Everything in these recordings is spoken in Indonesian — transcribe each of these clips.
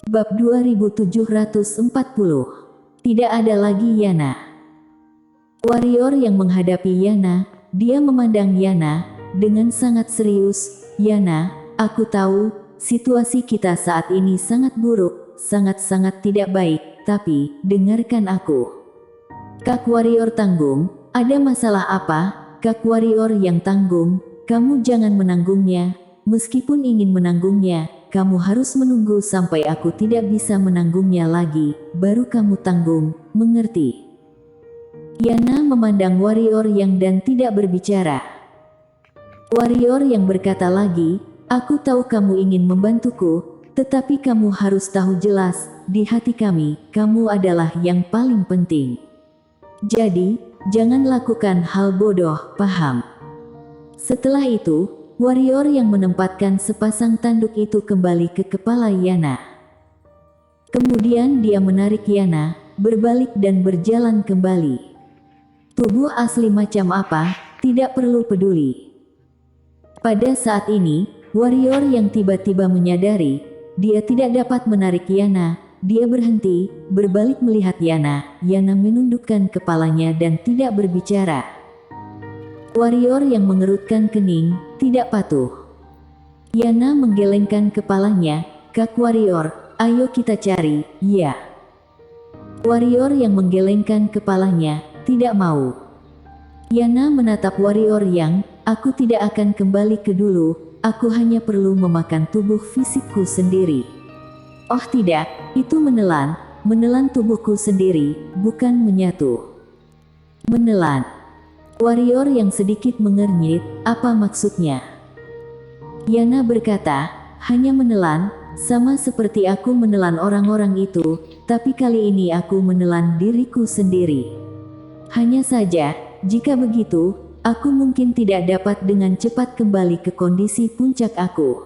Bab 2740. Tidak ada lagi Yana. Warrior yang menghadapi Yana, dia memandang Yana dengan sangat serius. Yana, aku tahu, situasi kita saat ini sangat buruk, sangat-sangat tidak baik, tapi, dengarkan aku. Kak Warrior tanggung, ada masalah apa? Kak Warrior yang tanggung, kamu jangan menanggungnya, meskipun ingin menanggungnya. Kamu harus menunggu sampai aku tidak bisa menanggungnya lagi, baru kamu tanggung, mengerti? Yana memandang warrior yang dan tidak berbicara. Warrior yang berkata lagi, aku tahu kamu ingin membantuku, tetapi kamu harus tahu jelas, di hati kami, kamu adalah yang paling penting. Jadi, jangan lakukan hal bodoh, paham? Setelah itu, warrior yang menempatkan sepasang tanduk itu kembali ke kepala Yana. Kemudian dia menarik Yana, berbalik dan berjalan kembali. Tubuh asli macam apa, tidak perlu peduli. Pada saat ini, warrior yang tiba-tiba menyadari, dia tidak dapat menarik Yana, dia berhenti, berbalik melihat Yana. Yana menundukkan kepalanya dan tidak berbicara. Warrior yang mengerutkan kening, tidak patuh. Yana menggelengkan kepalanya, Kak Warrior, ayo kita cari, ya. Warrior yang menggelengkan kepalanya, tidak mau. Yana menatap warrior yang, aku tidak akan kembali ke dulu, aku hanya perlu memakan tubuh fisikku sendiri. Oh tidak, itu menelan tubuhku sendiri, bukan menyatu. Menelan. Warrior yang sedikit mengernyit, apa maksudnya? Yana berkata, hanya menelan, sama seperti aku menelan orang-orang itu, tapi kali ini aku menelan diriku sendiri. Hanya saja, jika begitu, aku mungkin tidak dapat dengan cepat kembali ke kondisi puncak aku.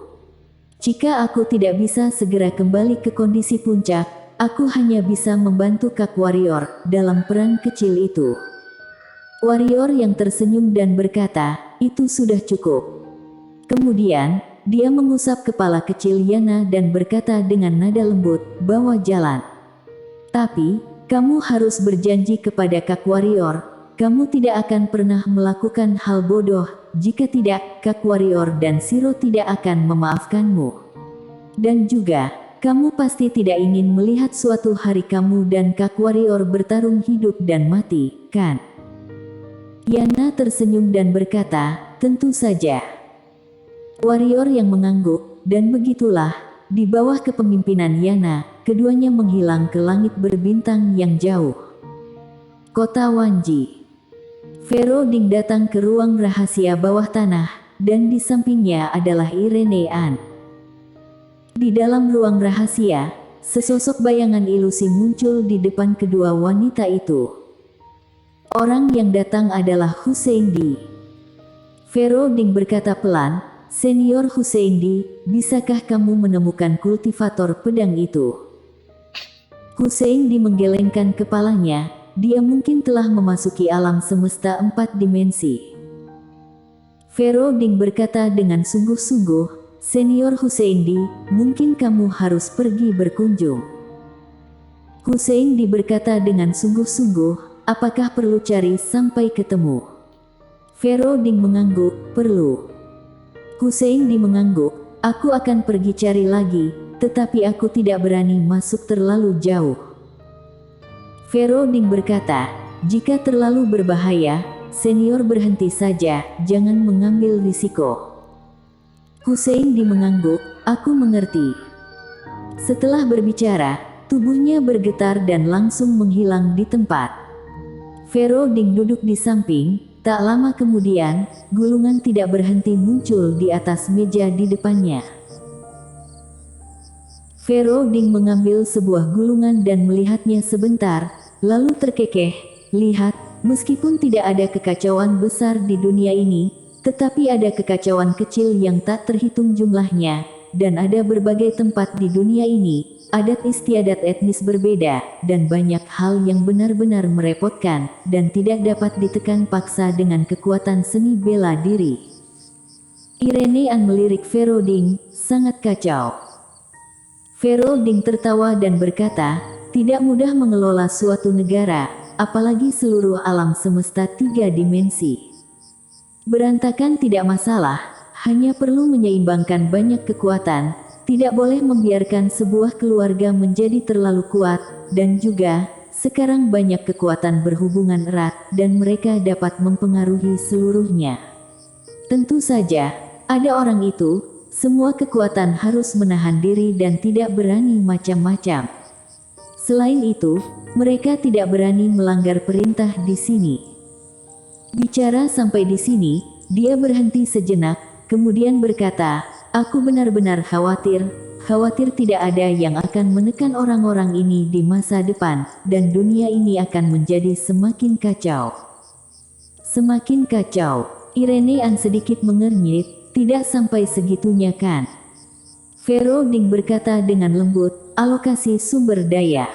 Jika aku tidak bisa segera kembali ke kondisi puncak, aku hanya bisa membantu Kak Warrior dalam peran kecil itu. Warrior yang tersenyum dan berkata, itu sudah cukup. Kemudian, dia mengusap kepala kecil Yana dan berkata dengan nada lembut, bawa jalan. Tapi, kamu harus berjanji kepada Kak Warrior, kamu tidak akan pernah melakukan hal bodoh, jika tidak, Kak Warrior dan Shiro tidak akan memaafkanmu. Dan juga, kamu pasti tidak ingin melihat suatu hari kamu dan Kak Warrior bertarung hidup dan mati, kan? Yana tersenyum dan berkata, tentu saja. Warrior yang mengangguk, dan begitulah, di bawah kepemimpinan Yana, keduanya menghilang ke langit berbintang yang jauh. Kota Wanji. Fero Ding datang ke ruang rahasia bawah tanah, dan di sampingnya adalah Irene An. Di dalam ruang rahasia, sesosok bayangan ilusi muncul di depan kedua wanita itu. Orang yang datang adalah Hussein-di. Fero Ding berkata pelan, Senior Hussein-di, bisakah kamu menemukan kultivator pedang itu? Hussein-di menggelengkan kepalanya, dia mungkin telah memasuki alam semesta 4 dimensi. Fero Ding berkata dengan sungguh-sungguh, Senior Hussein-di, mungkin kamu harus pergi berkunjung. Hussein-di berkata dengan sungguh-sungguh, apakah perlu cari sampai ketemu? Fero Ding mengangguk, perlu. Hussein-di mengangguk, aku akan pergi cari lagi, tetapi aku tidak berani masuk terlalu jauh. Fero Ding berkata, jika terlalu berbahaya, senior berhenti saja, jangan mengambil risiko. Hussein-di mengangguk, aku mengerti. Setelah berbicara, tubuhnya bergetar dan langsung menghilang di tempat. Fero Ding duduk di samping, tak lama kemudian, gulungan tidak berhenti muncul di atas meja di depannya. Fero Ding mengambil sebuah gulungan dan melihatnya sebentar, lalu terkekeh, lihat, meskipun tidak ada kekacauan besar di dunia ini, tetapi ada kekacauan kecil yang tak terhitung jumlahnya, dan ada berbagai tempat di dunia ini, adat istiadat etnis berbeda, dan banyak hal yang benar-benar merepotkan, dan tidak dapat ditekan paksa dengan kekuatan seni bela diri. Irene An melirik Fero Ding, sangat kacau. Ferolding tertawa dan berkata, tidak mudah mengelola suatu negara, apalagi seluruh alam semesta 3 dimensi. Berantakan tidak masalah, hanya perlu menyeimbangkan banyak kekuatan, tidak boleh membiarkan sebuah keluarga menjadi terlalu kuat, dan juga, sekarang banyak kekuatan berhubungan erat, dan mereka dapat mempengaruhi seluruhnya. Tentu saja, ada orang itu, semua kekuatan harus menahan diri dan tidak berani macam-macam. Selain itu, mereka tidak berani melanggar perintah di sini. Bicara sampai di sini, dia berhenti sejenak, kemudian berkata, aku benar-benar khawatir tidak ada yang akan menekan orang-orang ini di masa depan, dan dunia ini akan menjadi semakin kacau. Semakin kacau. Irenean sedikit mengernyit, tidak sampai segitunya kan? Ferolding berkata dengan lembut, alokasi sumber daya.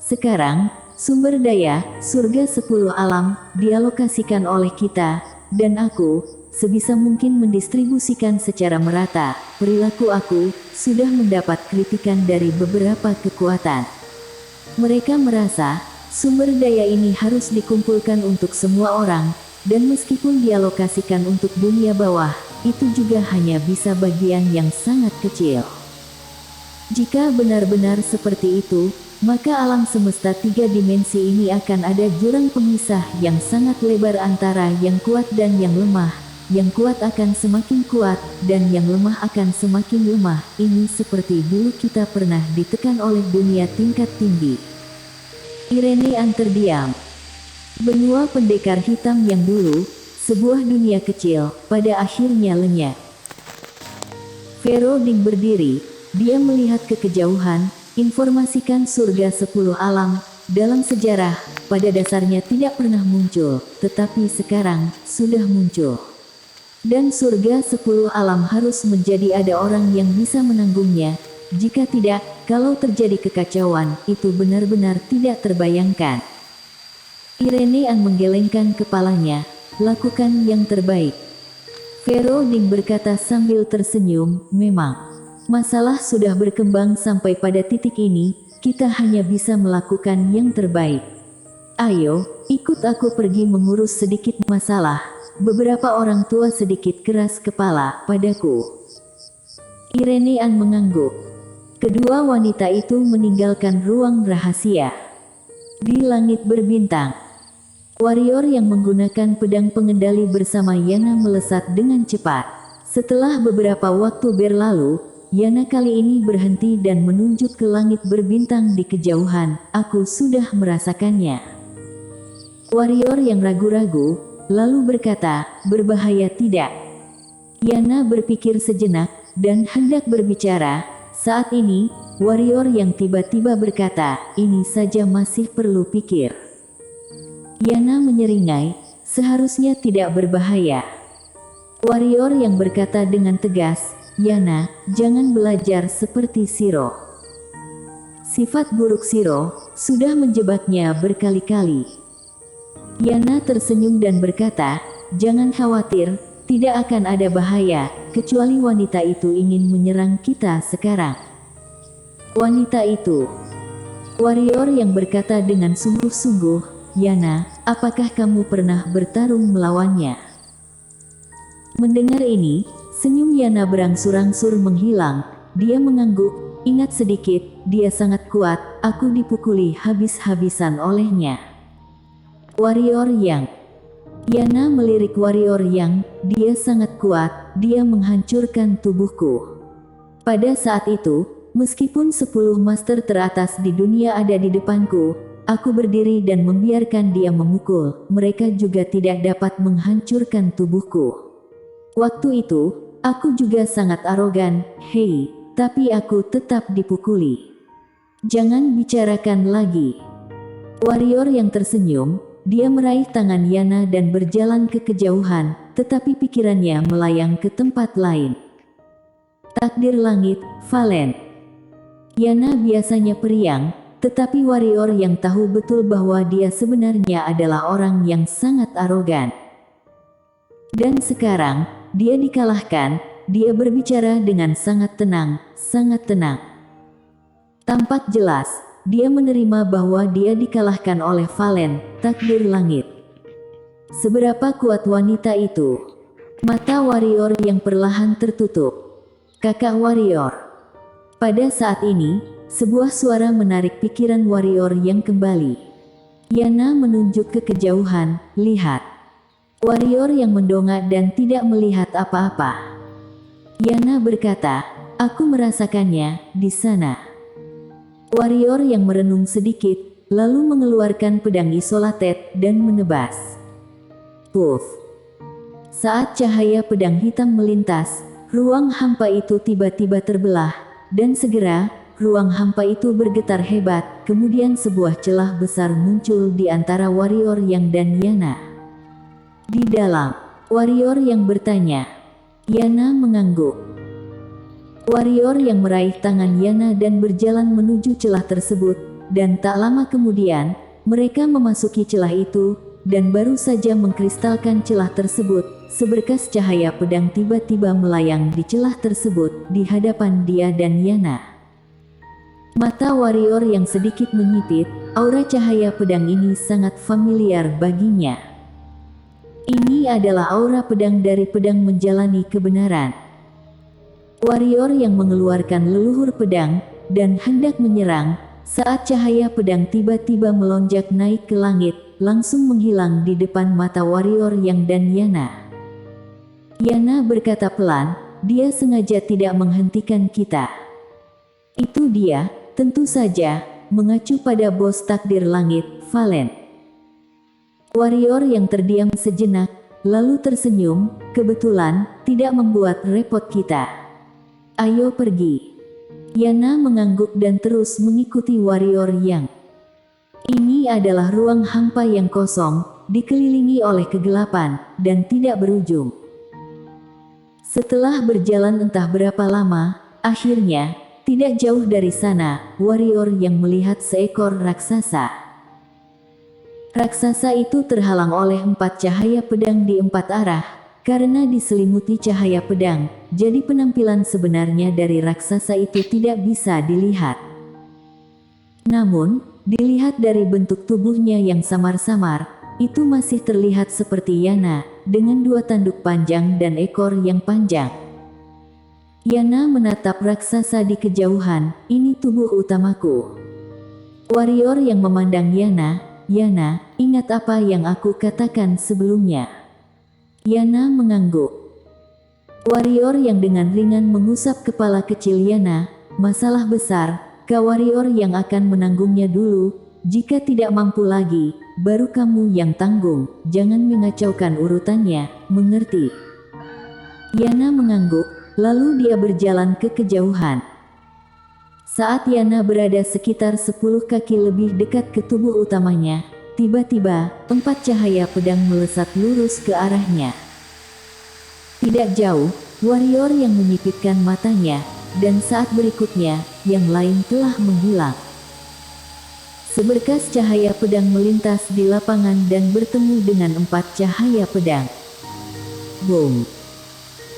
Sekarang, sumber daya, surga 10 alam, dialokasikan oleh kita, dan aku, sebisa mungkin mendistribusikan secara merata. Perilaku aku, sudah mendapat kritikan dari beberapa kekuatan. Mereka merasa, sumber daya ini harus dikumpulkan untuk semua orang, dan meskipun dialokasikan untuk dunia bawah, itu juga hanya bisa bagian yang sangat kecil. Jika benar-benar seperti itu, maka alam semesta 3 dimensi ini akan ada jurang pemisah yang sangat lebar antara yang kuat dan yang lemah. Yang kuat akan semakin kuat, dan yang lemah akan semakin lemah. Ini seperti dulu kita pernah ditekan oleh dunia tingkat tinggi. Irenean terdiam. Benua pendekar hitam yang dulu, sebuah dunia kecil, pada akhirnya lenyap. Ferolding berdiri, dia melihat ke kejauhan, informasikan surga 10 alam, dalam sejarah, pada dasarnya tidak pernah muncul, tetapi sekarang, sudah muncul. Dan surga 10 alam harus menjadi ada orang yang bisa menanggungnya, jika tidak, kalau terjadi kekacauan, itu benar-benar tidak terbayangkan. Irenean menggelengkan kepalanya, lakukan yang terbaik. Ferolding berkata sambil tersenyum, memang. Masalah sudah berkembang sampai pada titik ini, kita hanya bisa melakukan yang terbaik. Ayo, ikut aku pergi mengurus sedikit masalah. Beberapa orang tua sedikit keras kepala padaku. Irenean mengangguk. Kedua wanita itu meninggalkan ruang rahasia. Di langit berbintang, warrior yang menggunakan pedang pengendali bersama Yana melesat dengan cepat. Setelah beberapa waktu berlalu, Yana kali ini berhenti dan menunjuk ke langit berbintang di kejauhan. Aku sudah merasakannya. Warrior yang ragu-ragu, lalu berkata, berbahaya tidak? Yana berpikir sejenak, dan hendak berbicara. Saat ini, warrior yang tiba-tiba berkata, ini saja masih perlu pikir. Yana menyeringai, seharusnya tidak berbahaya. Warrior yang berkata dengan tegas, Yana, jangan belajar seperti Shiro. Sifat buruk Shiro, sudah menjebaknya berkali-kali. Yana tersenyum dan berkata, jangan khawatir, tidak akan ada bahaya, kecuali wanita itu ingin menyerang kita sekarang. Wanita itu. Warrior yang berkata dengan sungguh-sungguh, Yana, apakah kamu pernah bertarung melawannya? Mendengar ini, senyum Yana berangsur-angsur menghilang. Dia mengangguk, ingat sedikit, dia sangat kuat, aku dipukuli habis-habisan olehnya. Warrior yang. Yana melirik warrior yang, dia sangat kuat, dia menghancurkan tubuhku. Pada saat itu, meskipun 10 master teratas di dunia ada di depanku, aku berdiri dan membiarkan dia memukul, mereka juga tidak dapat menghancurkan tubuhku. Waktu itu, aku juga sangat arogan, hei, tapi aku tetap dipukuli. Jangan bicarakan lagi. Warrior yang tersenyum, dia meraih tangan Yana dan berjalan ke kejauhan, tetapi pikirannya melayang ke tempat lain. Takdir langit, Valen. Yana biasanya periang, tetapi warrior yang tahu betul bahwa dia sebenarnya adalah orang yang sangat arogan. Dan sekarang, dia dikalahkan, dia berbicara dengan sangat tenang, sangat tenang. Tampak jelas, dia menerima bahwa dia dikalahkan oleh Valen, takdir langit. Seberapa kuat wanita itu? Mata warrior yang perlahan tertutup. Kakak warrior. Pada saat ini, sebuah suara menarik pikiran warrior yang kembali. Yana menunjuk ke kejauhan, lihat. Warrior yang mendongak dan tidak melihat apa-apa. Yana berkata, aku merasakannya, di sana. Warrior yang merenung sedikit, lalu mengeluarkan pedang isolated dan menebas. Puff. Saat cahaya pedang hitam melintas, ruang hampa itu tiba-tiba terbelah, dan segera, ruang hampa itu bergetar hebat, kemudian sebuah celah besar muncul di antara warrior yang dan Yana. Di dalam, warrior yang bertanya. Yana mengangguk. Warrior yang meraih tangan Yana dan berjalan menuju celah tersebut, dan tak lama kemudian, mereka memasuki celah itu, dan baru saja mengkristalkan celah tersebut, seberkas cahaya pedang tiba-tiba melayang di celah tersebut, di hadapan dia dan Yana. Mata warrior yang sedikit menyipit, aura cahaya pedang ini sangat familiar baginya. Ini adalah aura pedang dari pedang menjalani kebenaran. Warrior yang mengeluarkan leluhur pedang, dan hendak menyerang, saat cahaya pedang tiba-tiba melonjak naik ke langit, langsung menghilang di depan mata warrior yang dan Yana. Yana berkata pelan, dia sengaja tidak menghentikan kita. Itu dia, tentu saja, mengacu pada bos takdir langit, Valen. Warrior yang terdiam sejenak, lalu tersenyum, kebetulan, tidak membuat repot kita. Ayo pergi. Yana mengangguk dan terus mengikuti warrior yang. Ini adalah ruang hampa yang kosong, dikelilingi oleh kegelapan, dan tidak berujung. Setelah berjalan entah berapa lama, akhirnya, tidak jauh dari sana, warrior yang melihat seekor raksasa. Raksasa itu terhalang oleh 4 cahaya pedang di 4 arah. Karena diselimuti cahaya pedang, jadi penampilan sebenarnya dari raksasa itu tidak bisa dilihat. Namun, dilihat dari bentuk tubuhnya yang samar-samar, itu masih terlihat seperti Yana, dengan 2 tanduk panjang dan ekor yang panjang. Yana menatap raksasa di kejauhan, ini tubuh utamaku. Warrior yang memandang Yana, Yana, ingat apa yang aku katakan sebelumnya. Yana mengangguk. Warrior yang dengan ringan mengusap kepala kecil Yana, masalah besar, kau warrior yang akan menanggungnya dulu, jika tidak mampu lagi, baru kamu yang tanggung, jangan mengacaukan urutannya, mengerti? Yana mengangguk, lalu dia berjalan ke kejauhan. Saat Yana berada sekitar 10 kaki lebih dekat ke tubuh utamanya, tiba-tiba, 4 cahaya pedang melesat lurus ke arahnya. Tidak jauh, warrior yang menyipitkan matanya, dan saat berikutnya, yang lain telah menghilang. Seberkas cahaya pedang melintas di lapangan dan bertemu dengan 4 cahaya pedang. Boom!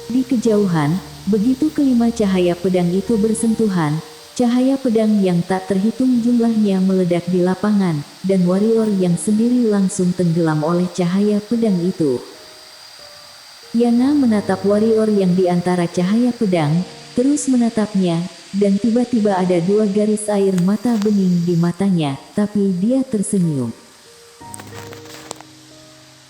Di kejauhan, begitu kelima cahaya pedang itu bersentuhan, cahaya pedang yang tak terhitung jumlahnya meledak di lapangan, dan warrior yang sendiri langsung tenggelam oleh cahaya pedang itu. Yana menatap warrior yang di antara cahaya pedang, terus menatapnya, dan tiba-tiba ada 2 garis air mata bening di matanya, tapi dia tersenyum.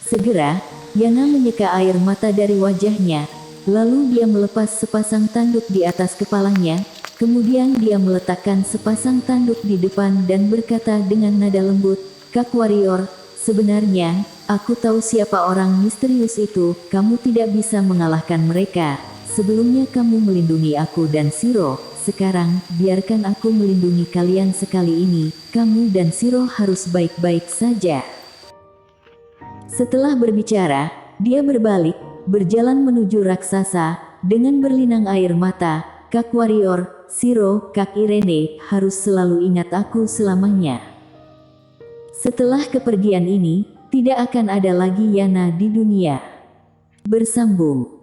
Segera, Yana menyeka air mata dari wajahnya, lalu dia melepas sepasang tanduk di atas kepalanya. Kemudian dia meletakkan sepasang tanduk di depan dan berkata dengan nada lembut, Kak Warrior, sebenarnya, aku tahu siapa orang misterius itu, kamu tidak bisa mengalahkan mereka. Sebelumnya kamu melindungi aku dan Shiro, sekarang, biarkan aku melindungi kalian sekali ini, kamu dan Shiro harus baik-baik saja. Setelah berbicara, dia berbalik, berjalan menuju raksasa, dengan berlinang air mata, Kak Warrior, Shiro, Kak Irene, harus selalu ingat aku selamanya. Setelah kepergian ini, tidak akan ada lagi Yana di dunia. Bersambung.